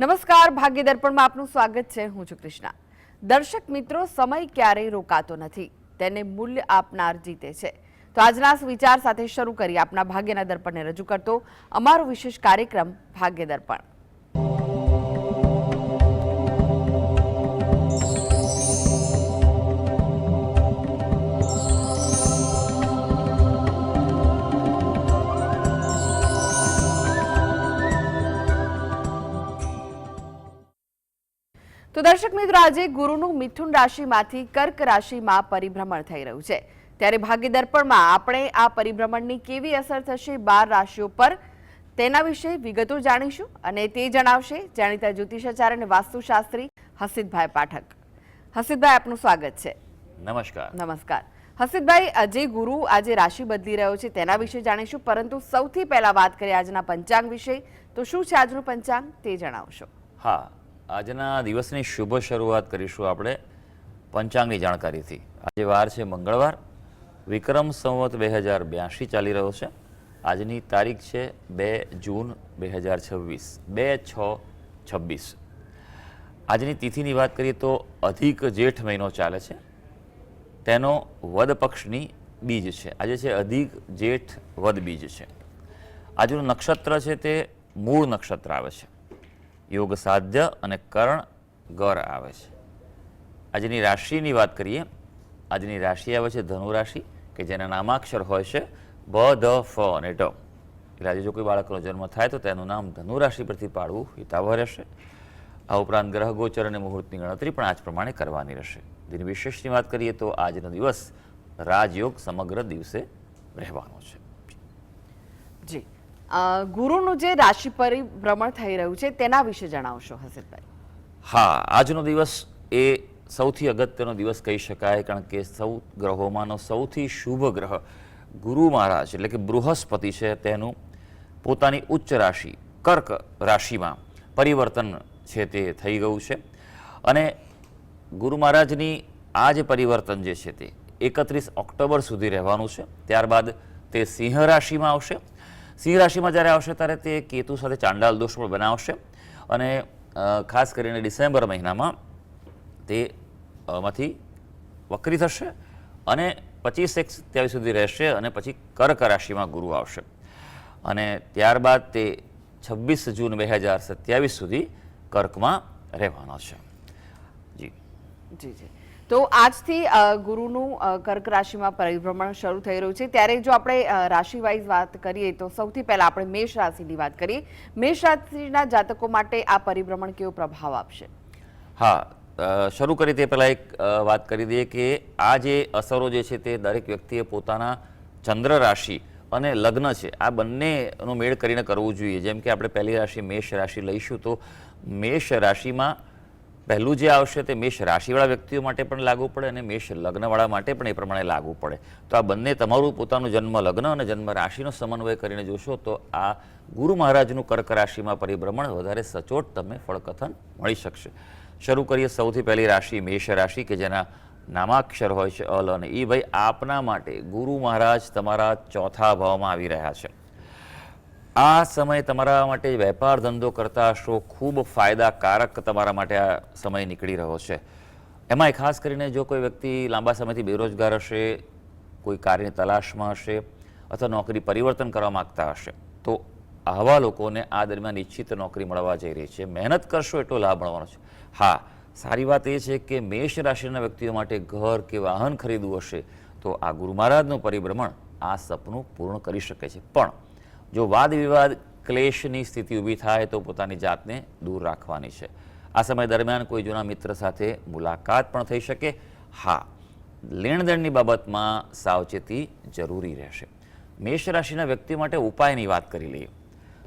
નમસ્કાર, ભાગ્ય દર્પણમાં આપનું સ્વાગત છે. હું છું કૃષ્ણા. દર્શક મિત્રો, સમય ક્યારેય રોકાતો નથી, તેને મૂલ્ય આપનાર જીતે છે. તો આજના વિચાર સાથે શરૂ કરી આપના ભાગ્યના દર્પણને રજૂ કરતો અમારો વિશેષ કાર્યક્રમ ભાગ્ય દર્પણ. તો દર્શક મિત્રો, આજે ગુરુનું મિથુન રાશિમાંથી કર્ક રાશિમાં પરિભ્રમણ થઈ રહ્યું છે. ત્યારે ભાગ્ય દર્પણમાં આપણે આ પરિભ્રમણની કેવી અસર થશે 12 રાશિઓ પર તેના વિશે વિગતો જાણીશું અને તે જણાવશે જાણીતા જ્યોતિષાચાર્ય અને વાસ્તુશાસ્ત્રી હસીતભાઈ પાઠક. હસીતભાઈ, આપનું સ્વાગત છે. નમસ્કાર. નમસ્કાર હસીતભાઈ, જે ગુરુ આજે રાશિ બદલી રહ્યો છે તેના વિશે જાણીશું, પરંતુ સૌથી પહેલા વાત કરીએ આજના પંચાંગ વિશે. તો શું છે આજનું પંચાંગ તે જણાવશો? હા, આજના દિવસની શુભ શરૂઆત કરીશું આપણે પંચાંગની જાણકારીથી. આજે વાર છે મંગળવાર, વિક્રમ સંવત 2082 ચાલી રહ્યો છે. આજની તારીખ છે 2 જૂન 2026, 2/6/26. આજની તિથિની વાત કરીએ તો અધિક જેઠ મહિનો ચાલે છે, તેનો વદ પક્ષની બીજ છે. આજે છે અધિક જેઠ વદ બીજ છે. આજનું નક્ષત્ર છે તે મૂળ નક્ષત્ર આવે છે. યોગ સાધ્ય અને કર્ણ ગર આવે છે. આજની રાશિની વાત કરીએ, આજની રાશિ આવે છે ધનુ રાશિ, કે જેના નામાક્ષર હોય છે બ, ધ, ફ અને ઢ. એટલે આજે જો કોઈ બાળકનો જન્મ થાય તો તેનું નામ ધનુ રાશિ પરથી પાડવું હિતાવહ રહેશે. આ ઉપરાંત ગ્રહ ગોચર અને મુહૂર્તની ગણતરી પણ આજ પ્રમાણે કરવાની રહેશે. દિન વિશેષની વાત કરીએ તો આજનો દિવસ રાજયોગ સમગ્ર દિવસે રહેવાનો છે. જી, ગુરુનું જે રાશિ પરિભ્રમણ થઈ રહ્યું છે તેના વિશે જણાવશો હસીતભાઈ? હા, આજનો દિવસ એ સૌથી અગત્યનો દિવસ કહી શકાય, કારણ કે ગ્રહોમાંનો સૌથી શુભ ગ્રહ ગુરુ મહારાજ એટલે કે બૃહસ્પતિ છે, તેનું પોતાની ઉચ્ચ રાશિ કર્ક રાશિમાં પરિવર્તન છે તે થઈ ગયું છે. અને ગુરુ મહારાજની આ જે પરિવર્તન જે છે તે 31 ઓક્ટોબર સુધી રહેવાનું છે. ત્યારબાદ તે સિંહ રાશિમાં આવશે. સિંહ રાશિમાં જ્યારે આવશે ત્યારે તે કેતુ સાથે ચાંડાલ દોષ પણ બનાવશે અને ખાસ કરીને ડિસેમ્બર મહિનામાં તે માંથી વક્રી થશે અને 25-27 સુધી રહેશે અને પછી કર્ક રાશિમાં ગુરુ આવશે અને ત્યારબાદ તે 26 જૂન 2027 સુધી કર્કમાં રહેવાનો છે. જી જી જી તો આજથી ગુરુનું કર્ક રાશિમાં પરિભ્રમણ શરૂ થઈ રહ્યું છે. ત્યારે જો આપણે રાશિ વાઇઝ વાત કરીએ તો સૌથી પહેલા આપણે મેષ રાશિની વાત કરીએ. મેષ રાશિના જાતકો માટે આ પરિભ્રમણ કેવો પ્રભાવ આપશે? હા, શરૂ કરી તે પહેલાં એક વાત કરી દઈએ કે આ જે અસરો જે છે તે દરેક વ્યક્તિએ પોતાના ચંદ્ર રાશિ અને લગ્ન છે આ બંનેનો મેળ કરીને કરવું જોઈએ. જેમ કે આપણે પહેલી રાશિ મેષ રાશિ લઈશું તો મેષ રાશિમાં પહેલું જે આવશે તે મેષ રાશિવાળા વ્યક્તિઓ માટે પણ લાગુ પડે અને મેષ લગ્નવાળા માટે પણ એ પ્રમાણે લાગુ પડે. તો આ બંને તમારું પોતાનું જન્મ લગ્ન અને જન્મ રાશિનો સમન્વય કરીને જોશો તો આ ગુરુ મહારાજનું કર્ક રાશિમાં પરિભ્રમણ વધારે સચોટ તમને ફળકથન મળી શકશે. શરૂ કરીએ સૌથી પહેલી રાશિ મેષ રાશિ, કે જેના નામાક્ષર હોય છે અલ અને ઈ. ભાઈ, આપના માટે ગુરુ મહારાજ તમારા ચોથા ભાવમાં આવી રહ્યા છે. આ સમય તમારા માટે વેપાર ધંધો કરતા હશો, ખૂબ ફાયદાકારક તમારા માટે આ સમય નીકળી રહ્યો છે. એમાંય ખાસ કરીને જો કોઈ વ્યક્તિ લાંબા સમયથી બેરોજગાર હશે, કોઈ કાર્યની તલાશમાં હશે અથવા નોકરી પરિવર્તન કરવા માગતા હશે તો આવા લોકોને આ દરમિયાન નિશ્ચિત નોકરી મળવા જઈ રહી છે. મહેનત કરશો એટલો લાભ મળવાનો છે. હા, સારી વાત એ છે કે મેષ રાશિના વ્યક્તિઓ માટે ઘર કે વાહન ખરીદવું હશે તો આ ગુરુ મહારાજનું પરિભ્રમણ આ સપનું પૂર્ણ કરી શકે છે. પણ જો વાદ વિવાદ ક્લેશની સ્થિતિ ઊભી થાય તો પોતાની જાતને દૂર રાખવાની છે. આ સમય દરમિયાન કોઈ જૂના મિત્ર સાથે મુલાકાત પણ થઈ શકે. હા, લેણદેણની બાબતમાં સાવચેતી જરૂરી રહેશે. મેષ રાશિના વ્યક્તિ માટે ઉપાયની વાત કરી લઈએ.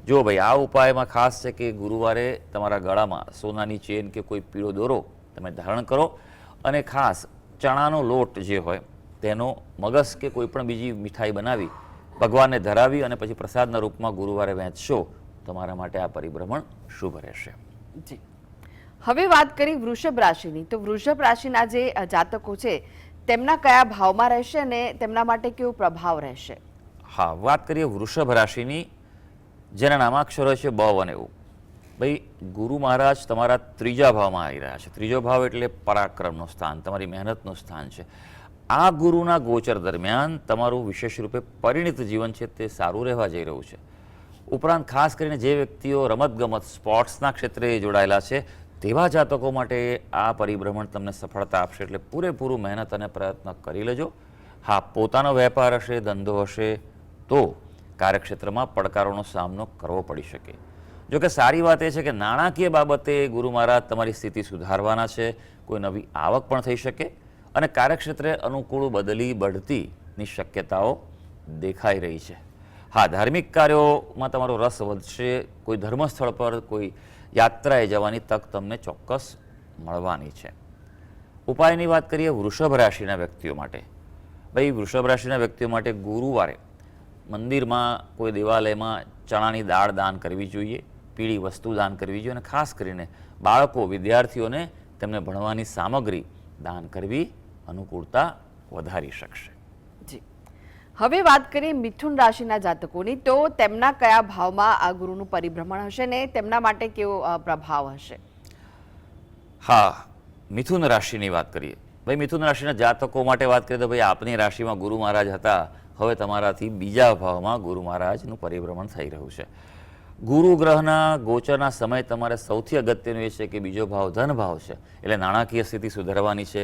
જો ભાઈ, આ ઉપાયમાં ખાસ છે કે ગુરુવારે તમારા ગળામાં સોનાની ચેન કે કોઈ પીળો દોરો તમે ધારણ કરો અને ખાસ ચણાનો લોટ જે હોય તેનો મગસ કે કોઈ પણ બીજી મીઠાઈ બનાવી ભગવાનને ધરાવી અને પછી પ્રસાદના રૂપમાં ગુરુવારે વહેંચશો, તમારા માટે આ પરિભ્રમણ શુભ રહેશે. જી, હવે વાત કરી વૃષભ રાશિની. તો વૃષભ રાશિના જે જાતકો છે તેમના કયા ભાવમાં રહેશે અને તેમના માટે કેવો પ્રભાવ રહેશે? હા, વાત કરીએ વૃષભ રાશિની, જેના નામાક્ષરો છે બ અને ઉ. ભાઈ ગુરુ મહારાજ તમારા ત્રીજા ભાવમાં આવી રહ્યા છે. ત્રીજો ભાવ એટલે પરાક્રમનું સ્થાન, તમારી મહેનતનું સ્થાન છે. આ ગુરુના ગોચર દરમિયાન તમારું વિશેષ રૂપે પરિણીત જીવન છે તે સારું રહેવા જઈ રહ્યું છે. ઉપરાંત ખાસ કરીને જે વ્યક્તિઓ રમતગમત સ્પોર્ટ્સના ક્ષેત્રે જોડાયેલા છે તેવા જાતકો માટે આ પરિભ્રમણ તમને સફળતા આપશે. એટલે પૂરેપૂરું મહેનત અને પ્રયત્ન કરી લેજો. હા, પોતાનો વેપાર હશે, ધંધો હશે તો કાર્યક્ષેત્રમાં પડકારોનો સામનો કરવો પડી શકે. જોકે સારી વાત એ છે કે નાણાકીય બાબતે ગુરુ મહારાજ તમારી સ્થિતિ સુધારવાના છે. કોઈ નવી આવક પણ થઈ શકે અને કાર્યક્ષેત્રે અનુકૂળ બઢતીની શક્યતાઓ દેખાઈ રહી છે. હા, ધાર્મિક કાર્યોમાં તમારો રસ વધશે. કોઈ ધર્મસ્થળ પર કોઈ યાત્રાએ જવાની તક તમને ચોક્કસ મળવાની છે. ઉપાયની વાત કરીએ વૃષભ રાશિના વ્યક્તિઓ માટે. ભાઈ વૃષભ રાશિના વ્યક્તિઓ માટે ગુરુવારે મંદિરમાં કોઈ દેવાલયમાં ચણાની દાળ દાન કરવી જોઈએ, પીળી વસ્તુ દાન કરવી જોઈએ અને ખાસ કરીને બાળકો વિદ્યાર્થીઓને તેમને ભણવાની સામગ્રી દાન કરવી અનુકૂળતા વધારી શકશે. જી, હવે વાત કરીએ મિથુન રાશિના જાતકોની, તો તેમના કયા ભાવમાં આ ગુરુનું પરિભ્રમણ હશે ને તેમના માટે કેવો પ્રભાવ હશે? હા, મિથુન રાશિની વાત કરીએ. ભાઈ મિથુન રાશિના જાતકો માટે વાત કરીએ તો ભાઈ આપની રાશિમાં ગુરુ મહારાજ હતા, હવે તમારાથી બીજા ભાવમાં ગુરુ મહારાજનું પરિભ્રમણ થઈ રહ્યું છે. ગુરુ ગ્રહના ગોચરના સમય તમારે સૌથી અગત્યનું એ છે કે બીજો ભાવ ધન ભાવ છે, એટલે નાણાકીય સ્થિતિ સુધારવાની છે,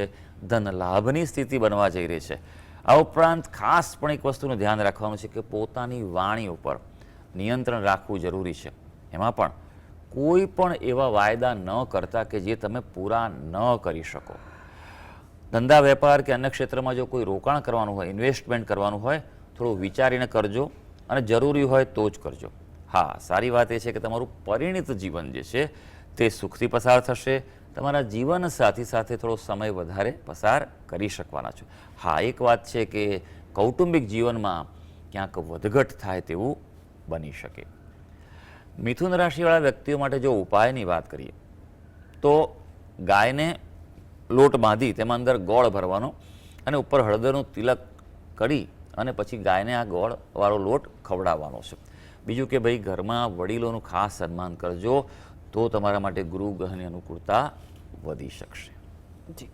ધન લાભની સ્થિતિ બનવા જઈ રહી છે. આ ઉપરાંત ખાસ પણ એક વસ્તુનું ધ્યાન રાખવાનું છે કે પોતાની વાણી ઉપર નિયંત્રણ રાખવું જરૂરી છે. એમાં પણ કોઈ પણ એવા વાયદા ન કરતા કે જે તમે પૂરા ન કરી શકો. ધંધા વેપાર કે અન્ય ક્ષેત્રમાં જો કોઈ રોકાણ કરવાનું હોય, ઇન્વેસ્ટમેન્ટ કરવાનું હોય, થોડું વિચારીને કરજો અને જરૂરી હોય તો જ કરજો. હા, સારી વાત એ છે કે તમારું પરિણીત જીવન જે છે તે સુખથી પસાર થશે. તમારા જીવન સાથી સાથે થોડો સમય વધારે પસાર કરી શકવાના છો. હા, એક વાત છે કે કૌટુંબિક જીવનમાં ક્યાંક વધઘટ થાય તેવું બની શકે. મિથુન રાશિવાળા વ્યક્તિઓ માટે જો ઉપાયની વાત કરીએ તો ગાયને લોટ બાંધી તેમાં અંદર ગોળ ભરવાનો અને ઉપર હળદરનું તિલક કરી અને પછી ગાયને આ ગોળવાળો લોટ ખવડાવવાનો છે. બીજું કે ભાઈ ઘરમાં વડીલોનું ખાસ સન્માન કરજો તો તમારા માટે ગુરુ ગ્રહની અનુકૂળતા વધી શકશે. જી,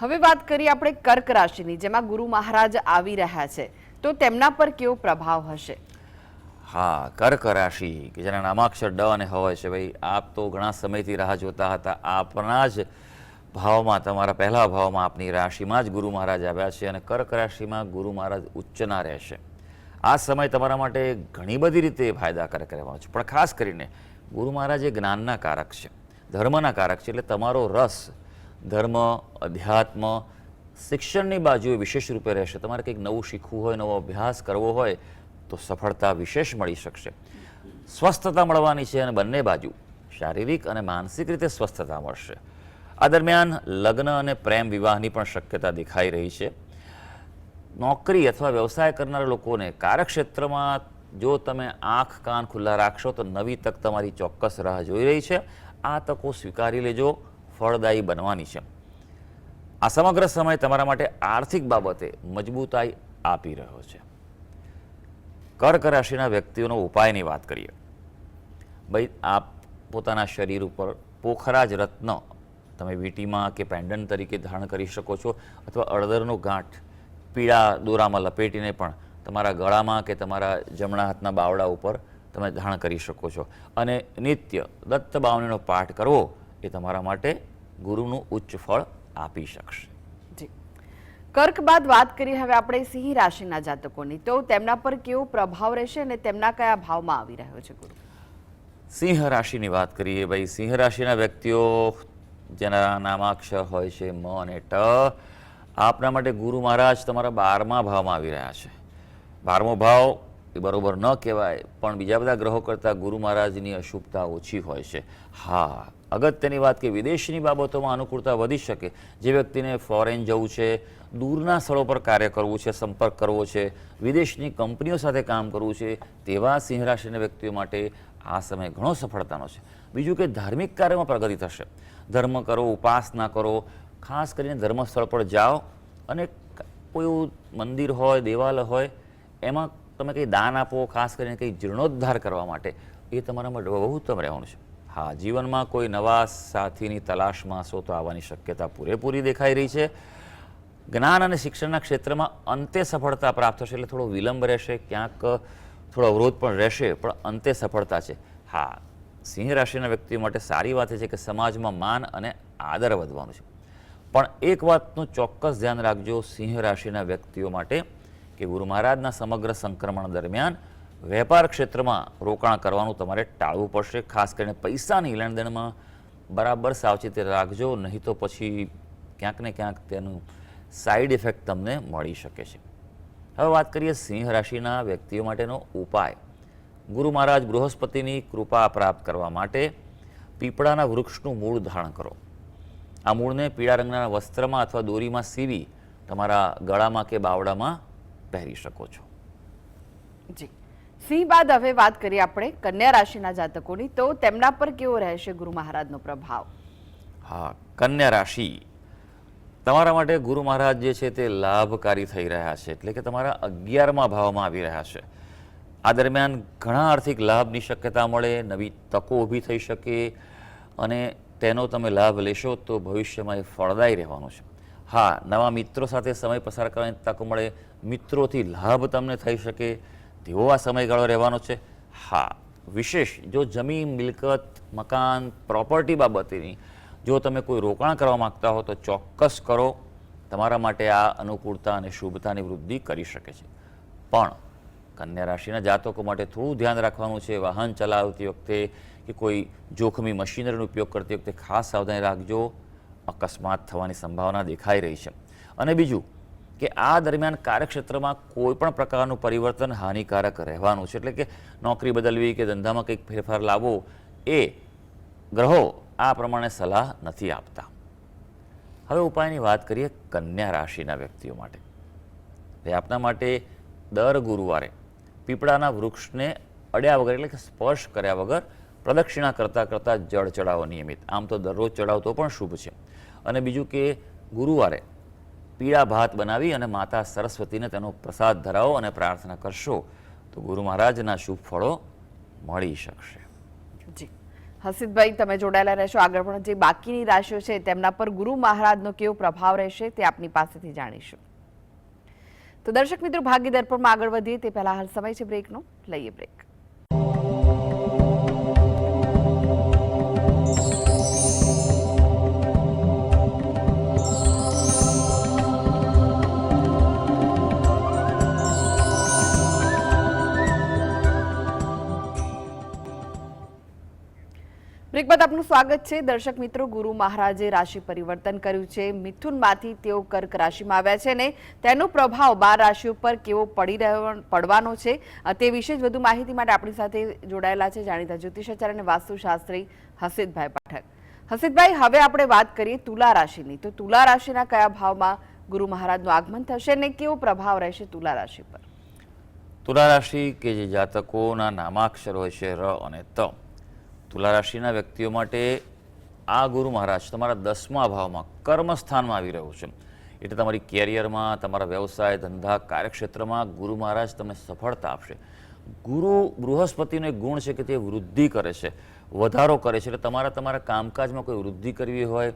હવે વાત કરીએ આપણે કર્ક રાશિની, જેમાં ગુરુ મહારાજ આવી રહ્યા છે, તો તેમના પર કેવો પ્રભાવ હશે? હા, કર્ક રાશિ કે જેના નામાક્ષર ડ અને હ હોય છે. ભાઈ આપ તો ઘણા સમયથી રાહ જોતા હતા. આપના જ ભાવમાં, તમારા પહેલા ભાવમાં, આપની રાશિમાં જ ગુરુ મહારાજ આવ્યા છે અને કર્ક રાશિમાં ગુરુ મહારાજ ઉચ્ચના રહેશે. આ સમય તમારા માટે ઘણી બધી રીતે ફાયદાકારક રહેવાનો છે, પણ ખાસ કરીને ગુરુ મહારાજ એ જ્ઞાનના કારક છે, ધર્મના કારક છે. એટલે તમારો રસ ધર્મ, અધ્યાત્મ, શિક્ષણની બાજુએ વિશેષ રૂપે રહેશે. તમારે કંઈક નવું શીખવું હોય, નવો અભ્યાસ કરવો હોય તો સફળતા વિશેષ મળી શકશે. સ્વસ્થતા મળવાની છે અને બંને બાજુ શારીરિક અને માનસિક રીતે સ્વસ્થતા મળશે. આ દરમિયાન લગ્ન અને પ્રેમ વિવાહની પણ શક્યતા દેખાઈ રહી છે. નોકરી અથવા વ્યવસાય કરનારા લોકોને કાર્યક્ષેત્રમાં જો તમે આંખ કાન ખુલ્લા રાખશો તો નવી તક તમારી ચોક્કસ રાહ જોઈ રહી છે. આ તકો સ્વીકારી લેજો, ફળદાયી બનવાની છે. આ સમગ્ર સમય તમારા માટે આર્થિક બાબતે મજબૂતાઈ આપી રહ્યો છે. કર્ક રાશિના વ્યક્તિઓનો ઉપાયની વાત કરીએ. ભાઈ આપ પોતાના શરીર ઉપર પોખરાજ રત્ન તમે વીંટીમાં કે પેન્ડન્ટ તરીકે ધારણ કરી શકો છો, અથવા અડદરનો ગાંઠ પીળા દોરામાં લપેટીને પણ તમારા ગળામાં કે તમારા જમણા હાથના બાવડા ઉપર તમે ધારણ કરી શકો છો. અને નિત્ય દત્ત બાવનીનો પાઠ કરવો એ તમારા માટે ગુરુનું ઉચ્ચ ફળ આપી શકશે. જી, કર્ક બાદ વાત કરીએ હવે આપણે સિંહ રાશિના જાતકોની, તો તેમના પર કેવો પ્રભાવ રહેશે અને તેમના કયા ભાવમાં આવી રહ્યો છે ગુરુ? સિંહ રાશિની વાત કરીએ. ભાઈ સિંહ રાશિના વ્યક્તિઓ જેના નામાક્ષર હોય છે મ અને ટ, આપના માટે ગુરુ મહારાજ તમારા 12મા ભાવમાં આવી રહ્યા છે. 12મો ભાવ એ બરોબર ન કહેવાય, પણ બીજા બધા ગ્રહો કરતાં ગુરુ મહારાજની અશુભતા ઓછી હોય છે. હા, અગત્યની વાત કે વિદેશની બાબતોમાં અનુકૂળતા વધી શકે. જે વ્યક્તિને ફોરેન જવું છે, દૂરના સ્થળો પર કાર્ય કરવું છે, સંપર્ક કરવો છે, વિદેશની કંપનીઓ સાથે કામ કરવું છે, તેવા સિંહ રાશિના વ્યક્તિઓ માટે આ સમય ઘણો સફળતાનો છે. બીજું કે ધાર્મિક કાર્યમાં પ્રગતિ થશે. ધર્મ કરો, ઉપાસના કરો, ખાસ કરીને ધર્મસ્થળ પર જાઓ અને કોઈ એવું મંદિર હોય, દેવાલય હોય, એમાં તમે કંઈ દાન આપો, ખાસ કરીને કંઈ જીર્ણોદ્ધાર કરવા માટે, એ તમારા માટે બહુ ઉત્તમ રહેવાનું છે. હા, જીવનમાં કોઈ નવા સાથીની તલાશમાં હશો તો આવવાની શક્યતા પૂરેપૂરી દેખાઈ રહી છે. જ્ઞાન અને શિક્ષણના ક્ષેત્રમાં અંતે સફળતા પ્રાપ્ત થશે, એટલે થોડો વિલંબ રહેશે, ક્યાંક થોડો અવરોધ પણ રહેશે, પણ અંતે સફળતા છે. હા, સિંહ રાશિના વ્યક્તિઓ માટે સારી વાત એ છે કે સમાજમાં માન અને આદર વધવાનું છે. પણ એક વાતનું ચોક્કસ ધ્યાન રાખજો સિંહ રાશિના વ્યક્તિઓ માટે કે ગુરુ મહારાજના સમગ્ર સંક્રમણ દરમિયાન વેપાર ક્ષેત્રમાં રોકાણ કરવાનું તમારે ટાળવું પડશે. ખાસ કરીને પૈસાની લેણદેણમાં બરાબર સાવચેતી રાખજો, નહીં તો પછી ક્યાંક ને ક્યાંક તેનું સાઈડ ઇફેક્ટ તમને મળી શકે છે. હવે વાત કરીએ સિંહ રાશિના વ્યક્તિઓ માટેનો ઉપાય. ગુરુ મહારાજ બૃહસ્પતિની કૃપા પ્રાપ્ત કરવા માટે પીપળાના વૃક્ષનું મૂળ ધારણ કરો. આ મૂળને પીળા રંગના વસ્ત્રમાં અથવા દોરીમાં સીવી તમારા ગળામાં કે બાવડામાં પહેરી શકો છો. જી, સિંહ બાદ હવે વાત કરીએ આપણે કન્યા રાશિના જાતકોની, તો તેમના પર કેવો રહેશે ગુરુ મહારાજનો પ્રભાવ? હા, કન્યા રાશિ તમારા માટે ગુરુ મહારાજ જે છે તે લાભકારી થઈ રહ્યા છે, એટલે કે તમારા 11મા ભાવમાં આવી રહ્યા છે. આ દરમિયાન ઘણા આર્થિક લાભની શક્યતા મળે, નવી તકો ઊભી થઈ શકે અને તેનો તમે લાભ લેશો તો ભવિષ્યમાં એ ફળદાયી રહેવાનું છે. હા, નવા મિત્રો સાથે સમય પસાર કરવાની તક મળે, મિત્રોથી લાભ તમને થઈ શકે તેવો આ સમયગાળો રહેવાનો છે. હા, વિશેષ જો જમીન, મિલકત, મકાન, પ્રોપર્ટી બાબતેની જો તમે કોઈ રોકાણ કરવા માગતા હો તો ચોક્કસ કરો. તમારા માટે આ અનુકૂળતા અને શુભતાની વૃદ્ધિ કરી શકે છે. પણ કન્યા રાશિના જાતકો માટે થોડું ધ્યાન રાખવાનું છે. વાહન ચલાવતી વખતે કે કોઈ જોખમી મશીનરીનો ઉપયોગ કરતી વખતે ખાસ સાવધાની રાખજો. અકસ્માત થવાની સંભાવના દેખાઈ રહી છે. અને બીજું કે આ દરમિયાન કાર્યક્ષેત્રમાં કોઈ પણ પ્રકારનું પરિવર્તન હાનિકારક રહેવાનું છે, એટલે કે નોકરી બદલવી કે ધંધામાં કંઈક ફેરફાર લાવવો એ ગ્રહો આ પ્રમાણે સલાહ નથી આપતા. હવે ઉપાયની વાત કરીએ કન્યા રાશિના વ્યક્તિઓ માટે. આપના માટે દર ગુરુવારે પીપળાના વૃક્ષને અડ્યા વગર એટલે કે સ્પર્શ કર્યા વગર પ્રદક્ષિણા કરતાં કરતાં જળ ચડાવો નિયમિત. આમ તો દરરોજ ચડાવતો પણ શુભ છે. અને બીજું કે ગુરુવારે પીળા ભાત બનાવી અને માતા સરસ્વતીને તેનો પ્રસાદ ધરાવો અને પ્રાર્થના કરશો તો ગુરુ મહારાજના શુભ ફળો મળી શકશે. જી, હસીતભાઈ તમે જોડાયેલા રહેશો. આગળ પણ જે બાકીની રાશિઓ છે તેમના પર ગુરુ મહારાજનો કેવો પ્રભાવ રહેશે તે આપની પાસેથી જાણીશું. તો દર્શક મિત્રો, ભાગ્ય દર્પણમાં આગળ વધીએ તે પહેલા હાલ સમય છે બ્રેકનો. લઈએ બ્રેક. બ્રેક બાદ આપનું સ્વાગત છે. દર્શક મિત્રો, ગુરુ મહારાજે રાશિ પરિવર્તન કર્યું છે. મિથુનમાંથી તેઓ કર્ક રાશિમાં આવ્યા છે ને તેનો પ્રભાવ 12 રાશિઓ પર કેવો પડવાનો છે તે વિશે જ વધુ માહિતી માટે આપણી સાથે જોડાયેલા છે જાણીતા જ્યોતિષાચાર્ય અને વાસ્તુશાસ્ત્રી હસીતભાઈ પાઠક. હસીતભાઈ, હવે આપણે વાત કરીએ તુલા રાશિની. તો તુલા રાશિના કયા ભાવમાં ગુરુ મહારાજનું આગમન થશે ને કેવો પ્રભાવ રહેશે તુલા રાશિ પર? તુલા રાશિ કે જે જાતકોના નામાક્ષર હોય છે ર અને ત, તુલા રાશિના વ્યક્તિઓ માટે આ ગુરુ મહારાજ તમારા 10મા ભાવમાં કર્મસ્થાનમાં આવી રહ્યું છે. એટલે તમારી કેરિયરમાં, તમારા વ્યવસાય, ધંધા, કાર્યક્ષેત્રમાં ગુરુ મહારાજ તમને સફળતા આપશે. ગુરુ બૃહસ્પતિનો એક ગુણ છે કે તે વૃદ્ધિ કરે છે, વધારો કરે છે. એટલે તમારા કામકાજમાં કોઈ વૃદ્ધિ કરવી હોય,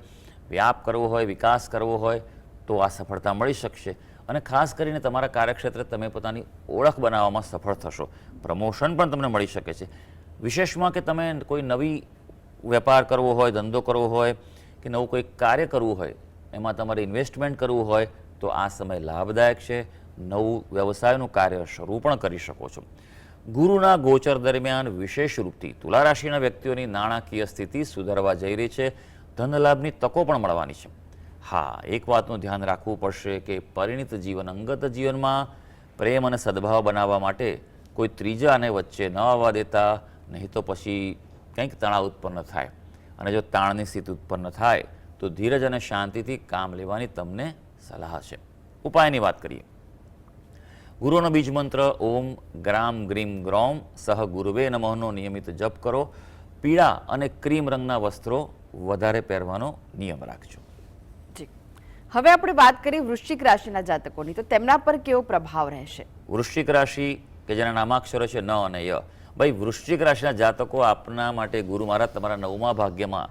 વ્યાપ કરવો હોય, વિકાસ કરવો હોય તો આ સફળતા મળી શકશે. અને ખાસ કરીને તમારા કાર્યક્ષેત્રે તમે પોતાની ઓળખ બનાવવામાં સફળ થશો. પ્રમોશન પણ તમને મળી શકે છે. વિશેષમાં કે તમે કોઈ નવી વેપાર કરવો હોય, ધંધો કરવો હોય કે નવું કોઈ કાર્ય કરવું હોય, એમાં તમારે ઇન્વેસ્ટમેન્ટ કરવું હોય તો આ સમય લાભદાયક છે. નવું વ્યવસાયનું કાર્ય શરૂ પણ કરી શકો છો. ગુરુના ગોચર દરમિયાન વિશેષ રૂપથી તુલા રાશિના વ્યક્તિઓની નાણાકીય સ્થિતિ સુધારવા જઈ રહી છે. ધન લાભની તકો પણ મળવાની છે. હા, એક વાતનું ધ્યાન રાખવું પડશે કે પરિણીત જીવન, અંગત જીવનમાં પ્રેમ અને સદભાવ બનાવવા માટે કોઈ ત્રીજાને વચ્ચે ન આવવા દેતા, નહીં તો પછી કંઈક તણાવ ઉત્પન્ન થાય. અને જો તાણની સ્થિતિ ઉત્પન્ન થાય તો ધીરજ અને શાંતિથી કામ લેવાની તમને સલાહ છે. ઉપાયની વાત કરીએ. ગુરુનો બીજ મંત્ર ઓમ ગ્રામ ગ્રીમ ગ્રોમ સહ ગુરુવે નમઃનો નિયમિત જપ કરો. પીળા અને ક્રીમ રંગના વસ્ત્રો વધારે પહેરવાનો નિયમ રાખજો. જી, હવે આપણે વાત કરીએ વૃશ્ચિક રાશિના જાતકોની. તો તેમના પર કેવો પ્રભાવ રહેશે? વૃશ્ચિક રાશિ કે જેના નામાક્ષરો છે ન અને ય, ભાઈ વૃશ્ચિક રાશિના જાતકો આપના માટે ગુરુ મહારાજ તમારા 9મા ભાગ્યમાં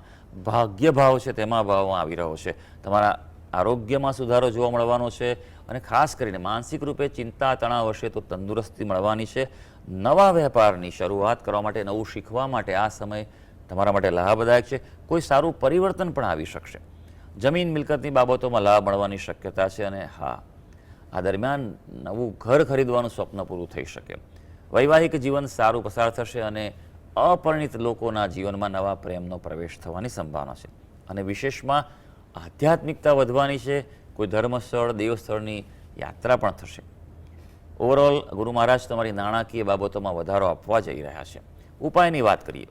ભાગ્ય ભાવ છે તેમાં ભાવમાં આવી રહ્યો છે. તમારા આરોગ્યમાં સુધારો જોવા મળવાનો છે અને ખાસ કરીને માનસિક રૂપે ચિંતા તણાવ હશે તો તંદુરસ્તી મળવાની છે. નવા વેપારની શરૂઆત કરવા માટે, નવું શીખવા માટે આ સમય તમારા માટે લાભદાયક છે. કોઈ સારું પરિવર્તન પણ આવી શકશે. જમીન મિલકતની બાબતોમાં લાભ મળવાની શક્યતા છે અને હા, આ દરમિયાન નવું ઘર ખરીદવાનું સ્વપ્ન પૂરું થઈ શકે. વૈવાહિક જીવન સારું પસાર થશે અને અપરિણિત લોકોના જીવનમાં નવા પ્રેમનો પ્રવેશ થવાની સંભાવના છે. અને વિશેષમાં આધ્યાત્મિકતા વધવાની છે. કોઈ ધર્મસ્થળ, દેવસ્થળની યાત્રા પણ થશે. ઓવરઓલ ગુરુ મહારાજ તમારી નાણાકીય બાબતોમાં વધારો આપવા જઈ રહ્યા છે. ઉપાયની વાત કરીએ.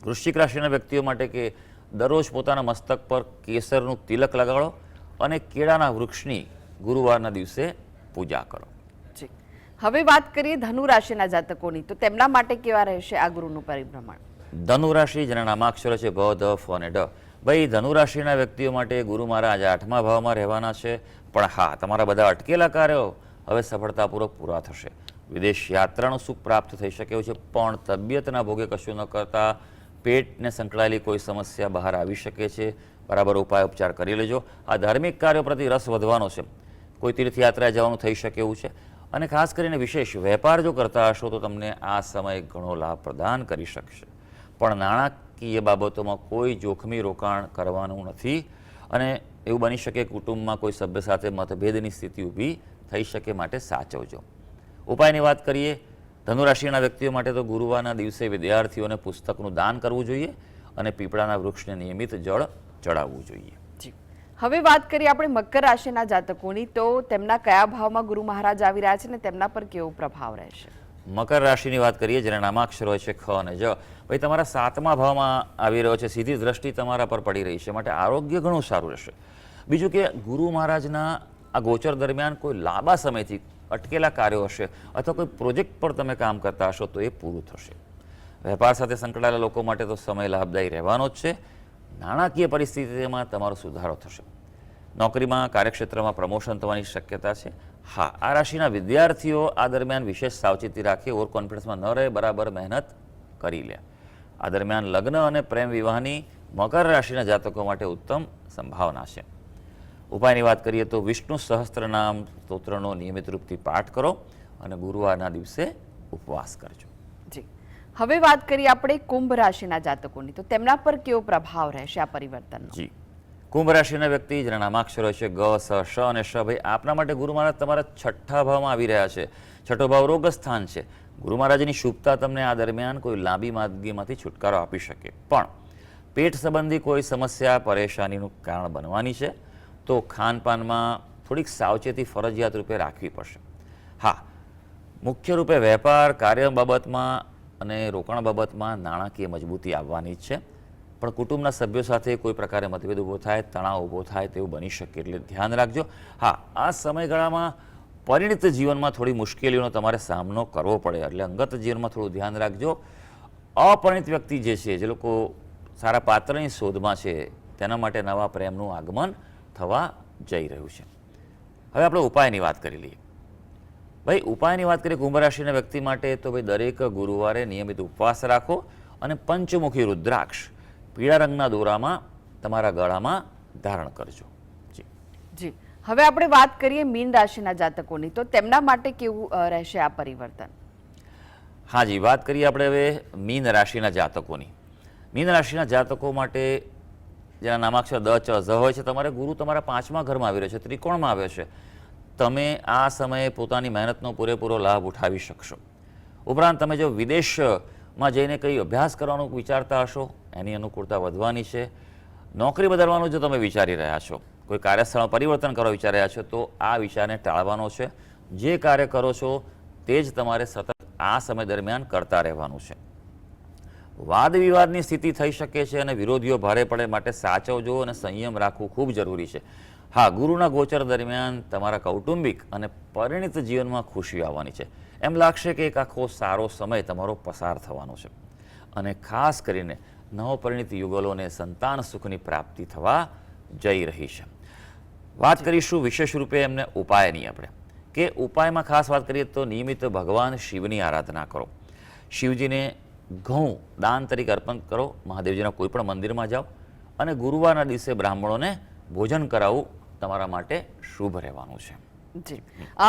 વૃશ્ચિક રાશિના વ્યક્તિઓ માટે કે દરરોજ પોતાના મસ્તક પર કેસરનું તિલક લગાડો અને કેળાના વૃક્ષની ગુરુવારના દિવસે પૂજા કરો. જી, હવે વાત કરીએ ધનુ રાશિના જાતકોની, તો તેમના માટે કેવા રહેશે આ ગુરુનું પરિભ્રમણ? ધનુ રાશિ જેના નામાક્ષરો છે ભ, ધ, ફ અને ડ. ભાઈ ધનુ રાશિના વ્યક્તિઓ માટે ગુરુ મહારાજ 8મા ભાવમાં રહેવાના છે. પણ હા, તમારા બધા અટકેલા કાર્યો હવે સફળતાપૂર્વક પૂરા થશે. વિદેશ યાત્રાનું સુખ પ્રાપ્ત થઈ શકે એવું છે, પણ તબિયતના ભોગે કશું ન કરતા પેટને સંકળાયેલી કોઈ સમસ્યા બહાર આવી શકે છે. બરાબર ઉપાય ઉપચાર કરી લેજો. આ ધાર્મિક કાર્યો પ્રતિ રસ વધવાનો છે. કોઈ તીર્થયાત્રા જવાનું થઈ શકે એવું છે. અને ખાસ કરીને વિશેષ વેપાર જો કરતા હશો તો તમને આ સમય ઘણો લાભ પ્રદાન કરી શકશે. પણ નાણાકીય બાબતોમાં કોઈ જોખમી રોકાણ કરવાનું નથી અને એવું બની શકે કુટુંબમાં કોઈ સભ્ય સાથે મતભેદની સ્થિતિ ઊભી થઈ શકે, માટે સાચવજો. ઉપાયની વાત કરીએ. ધનુરાશિના વ્યક્તિઓ માટે તો ગુરુવારના દિવસે વિદ્યાર્થીઓને પુસ્તકનું દાન કરવું જોઈએ અને પીપળાના વૃક્ષને નિયમિત જળ ચડાવવું જોઈએ. જી, હવે વાત કરીએ આપણે મકર રાશિના જાતકોની, તો તેમના કયા ભાવમાં ગુરુ મહારાજ આવી રહ્યા છે અને તેમના પર કેવો પ્રભાવ રહેશે? મકર રાશિની વાત કરીએ જેના નામાક્ષરો હોય છે ખ અને જ. ભાઈ તમારા 7મા ભાવમાં આવી રહ્યો છે. સીધી દ્રષ્ટિ તમારા પર પડી રહી છે, માટે આરોગ્ય ઘણું સારું રહેશે. બીજું કે ગુરુ મહારાજના આ ગોચર દરમિયાન કોઈ લાંબા સમયથી અટકેલા કાર્યો હશે અથવા કોઈ પ્રોજેક્ટ પર તમે કામ કરતા હશો તો એ પૂરું થશે. વેપાર સાથે સંકળાયેલા લોકો માટે તો સમય લાભદાયી રહેવાનો જ છે. નાણાકીય પરિસ્થિતિમાં તમારો સુધારો થશે. નોકરીમાં, કાર્યક્ષેત્રમાં પ્રમોશન થવાની શક્યતા છે. હા, આ રાશિના વિદ્યાર્થીઓ આ દરમિયાન વિશેષ સાવચેતી રાખી, ઓવર કોન્ફિડન્સમાં ન રહે, બરાબર મહેનત કરી લે. આ દરમિયાન લગ્ન અને પ્રેમ વિવાહની મકર રાશિના જાતકો માટે ઉત્તમ સંભાવના છે. ઉપાયની વાત કરીએ તો વિષ્ણુ સહસ્ત્રનામ સ્તોત્રનો નિયમિત રૂપથી પાઠ કરો અને ગુરુવારના દિવસે ઉપવાસ કરજો. જી, હવે વાત કરીએ આપણે કુંભ રાશિના જાતકોની, તો તેમના પર કેવો પ્રભાવ રહેશે આ પરિવર્તનનો? જી, કુંભ રાશિના વ્યક્તિ જેના નામાક્ષરો છે ગ, સ, શ અને શ. ભાઈ આપના માટે ગુરુ મહારાજ તમારા 6ઠ્ઠા ભાવમાં આવી રહ્યા છે. 6ઠ્ઠો ભાવ રોગ સ્થાન છે. ગુરુ મહારાજની શુભતા તમને આ દરમિયાન કોઈ લાંબી માંદગીમાંથી છુટકારો આપી શકે, પણ પેટ સંબંધી કોઈ સમસ્યા પરેશાનીનું કારણ બનવાની છે. તો ખાનપાનમાં થોડીક સાવચેતી ફરજિયાત રૂપે રાખવી પડશે. હા, મુખ્ય રૂપે વેપાર, કાર્ય બાબતમાં અને રોકાણ બાબતમાં નાણાકીય મજબૂતી આવવાની જ છે. પણ કુટુંબના સભ્યો સાથે કોઈ પ્રકારે મતભેદ ઊભો થાય, તણાવ ઊભો થાય તેવું બની શકે, એટલે ધ્યાન રાખજો. હા, આ સમયગાળામાં પરિણિત જીવનમાં થોડી મુશ્કેલીઓનો તમારે સામનો કરવો પડે, એટલે અંગત જીવનમાં થોડું ધ્યાન રાખજો. અપરિણિત વ્યક્તિ જે છે, જે લોકો સારા પાત્રની શોધમાં છે, તેના માટે નવા પ્રેમનું આગમન થવા જઈ રહ્યું છે. હવે આપણે ઉપાયની વાત કરી લઈએ. ભાઈ ઉપાયની વાત કરીએ કુંભ રાશિના વ્યક્તિ માટે તો ભાઈ દરેક ગુરુવારે નિયમિત ઉપવાસ રાખો અને પંચમુખી રુદ્રાક્ષ પીળા રંગના દોરામાં તમારા ગળામાં ધારણ કરજો. જી જી, હવે આપણે વાત કરીએ મીન રાશિના જાતકોની, તો તેમના માટે કેવું રહેશે આ પરિવર્તન? હાજી, વાત કરીએ આપણે હવે મીન રાશિના જાતકોની. મીન રાશિના જાતકો માટે જેના નામાક્ષર દ, ચ, ઝ હોય છે, તમારે ગુરુ તમારા 5મા ઘરમાં આવી રહ્યો છે, ત્રિકોણમાં આવ્યો છે. તમે આ સમયે પોતાની મહેનતનો પૂરેપૂરો લાભ ઉઠાવી શકશો. ઉપરાંત તમે જો વિદેશમાં જઈને કંઈ અભ્યાસ કરવાનું વિચારતા હશો, એની અનુકૂળતા વધવાની છે. નોકરી બદલવાનું જો તમે વિચારી રહ્યા છો, કોઈ કાર્યસ્થળ પરિવર્તન કરવા વિચારી રહ્યા છો, તો આ વિચારને ટાળવાનો છે. જે કાર્ય કરો છો તે જ તમારે સતત આ સમય દરમિયાન કરતા રહેવાનું છે. વાદ વિવાદની સ્થિતિ થઈ શકે છે અને વિરોધીઓ ભારે પડે, માટે સાચવજો અને સંયમ રાખવું ખૂબ જરૂરી છે. હા, ગુરુના ગોચર દરમિયાન તમારા કૌટુંબિક અને પરિણિત જીવનમાં ખુશી આવવાની છે. એમ લાગશે કે એક આખો સારો સમય તમારો પસાર થવાનો છે. અને ખાસ કરીને નવપરિણિત યુગલોને સંતાન સુખની પ્રાપ્તિ થવા જઈ રહી છે. વાત કરીશું વિશેષ રૂપે એમને ઉપાયની. આપણે કે ઉપાયમાં ખાસ વાત કરીએ તો નિયમિત ભગવાન શિવની આરાધના કરો. શિવજીને ઘઉં દાન તરીકે અર્પણ કરો, મહાદેવજીના કોઈ પણ મંદિરમાં જાઓ અને ગુરુવારના દિવસે બ્રાહ્મણોને ભોજન કરાવવું તમારા માટે શુભ રહેવાનું છે. જી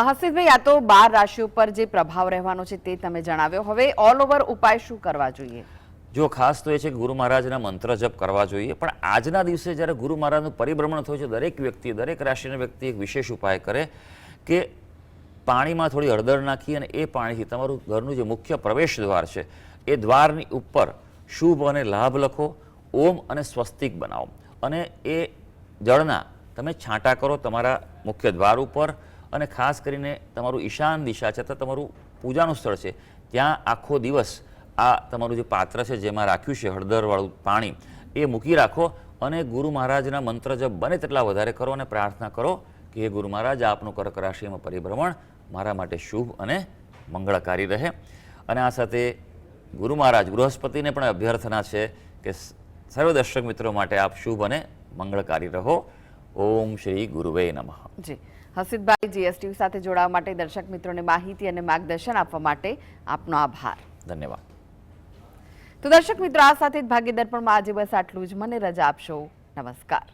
હસીબભાઈ, આ તો 12 રાશિઓ પર જે પ્રભાવ રહેવાનો છે તે તમે જણાવ્યો. હવે ઓલ ઓવર ઉપાય શું કરવા જોઈએ? જો ખાસ તો એ છે કે ગુરુ મહારાજના મંત્ર જપ કરવા જોઈએ, પણ આજના દિવસે જ્યારે ગુરુ મહારાજનું પરિભ્રમણ થયું છે, દરેક વ્યક્તિ, દરેક રાશિના વ્યક્તિ એક વિશેષ ઉપાય કરે કે પાણીમાં થોડી હળદર નાખી અને એ પાણીથી તમારું ઘરનું જે મુખ્ય પ્રવેશ દ્વાર છે એ દ્વારની ઉપર શુભ અને લાભ લખો, ઓમ અને સ્વસ્તિક બનાવો અને એ જળના તમે છાંટા કરો તમારા મુખ્ય દ્વાર ઉપર. અને ખાસ કરીને તમારું ઈશાન દિશા છે, તમારું પૂજાનું સ્થળ છે, ત્યાં આખો દિવસ આ તમારું જે પાત્ર છે જેમાં રાખ્યું છે હળદરવાળું પાણી એ મૂકી રાખો અને ગુરુ મહારાજના મંત્ર જપ બને તેટલા વધારે કરો અને પ્રાર્થના કરો કે હે ગુરુ મહારાજ, આપનું કર્ક રાશિમાં પરિભ્રમણ મારા માટે શુભ અને મંગળકારી રહે. અને આ સાથે ગુરુ મહારાજ બૃહસ્પતિને પણ અભ્યર્થના છે કે સર્વ દર્શક મિત્રો માટે આપ શુભ અને મંગળકારી રહો. ઓમ શ્રી ગુરુવે નમઃ. જી હસીબભાઈ, જીએસટીવી સાથે જોડાવા માટે, દર્શક મિત્રોને માહિતી અને માર્ગદર્શન આપવા માટે આપનો આભાર. ધન્યવાદ. તો દર્શક મિત્રો, આ સાથે જ ભાગ્ય દર્પણમાં આજે બસ આટલું જ. મને રજા આપશો. નમસ્કાર.